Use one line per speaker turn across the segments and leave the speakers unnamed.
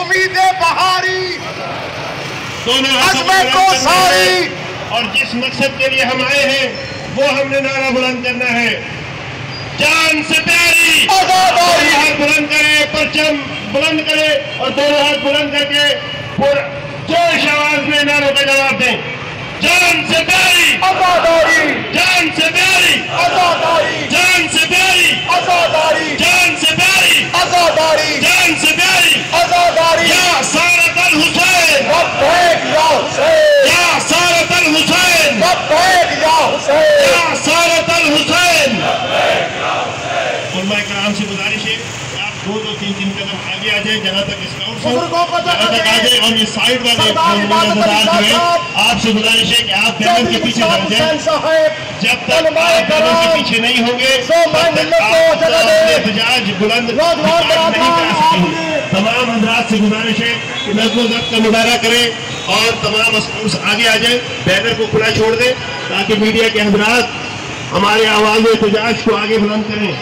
امیدیں بہاری
دونوں
عزمیں کو ساری
اور جس مقصد کے لیے ہم آئے ہیں وہ ہم نے نعرہ بلند کرنا ہے، جان سے پیاری
آزاداری،
ہاتھ بلند کرے، پرچم بلند کرے اور دونوں ہاتھ بلند کر کے جوش آواز میں نعروں کا جواب دیں۔ جان سے پیاری
آزاداری،
جان سے پیاری
آزاداری،
جان سے پیاری
آزاداری،
جان سے پیاری
آزاداری،
جان سے پیاری
آزاداری،
یا سارت الحسین
لبیک یا حسین،
یا سارت الحسین
لبیک یا حسین،
یا سارت الحسین۔ علماء کرام سے گزارش ہے کہ آپ 2-3 قدم آگے آ جائیں جہاں تک اسکاؤٹس ہوں، جہاں تک آ جائیں اور یہ سائڈ والے مزدار جو ہیں آپ سے گزارش ہے کہ آپ بینر کے پیچھے بیٹھ جائیں۔ جب تک آپ بینر کے پیچھے نہیں ہوں گے تب تک آپ اپنے احتجاج بلند نہیں کر سکیں گے۔ تمام حضرات سے گزارش ہے کہ نظم و ضبط کا مظاہرہ کریں اور تمام اسکاؤٹس آگے آ جائیں، بینر کو کھلا چھوڑ دیں تاکہ میڈیا کے حضرات ہمارے آواز و احتجاج کو آگے بلند کریں۔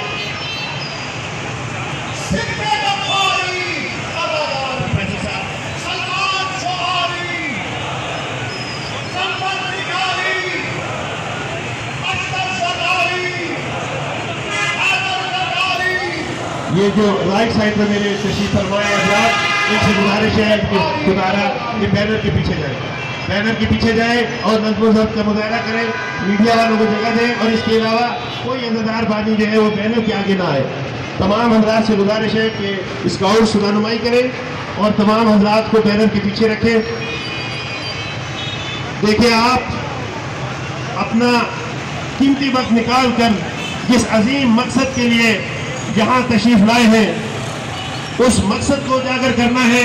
یہ جو رائٹ سائڈ میں میرے تشریف فرمائے حضرات، ان سے گزارش ہے کہ دوبارہ یہ بینر کے پیچھے جائیں، بینر کے پیچھے جائیں اور نظم و ضبط کا مظاہرہ کریں، میڈیا والوں کو جگہ دیں اور اس کے علاوہ کوئی عزادار بازی جو ہے وہ بینر کے آگے نہ آئے۔ تمام حضرات سے گزارش ہے کہ اسکاؤٹس رہنمائی کریں اور تمام حضرات کو بینر کے پیچھے رکھیں۔ دیکھیں آپ اپنا قیمتی وقت نکال کر جس عظیم مقصد کے لیے یہاں تشریف لائے ہیں اس مقصد کو اجاگر کرنا ہے۔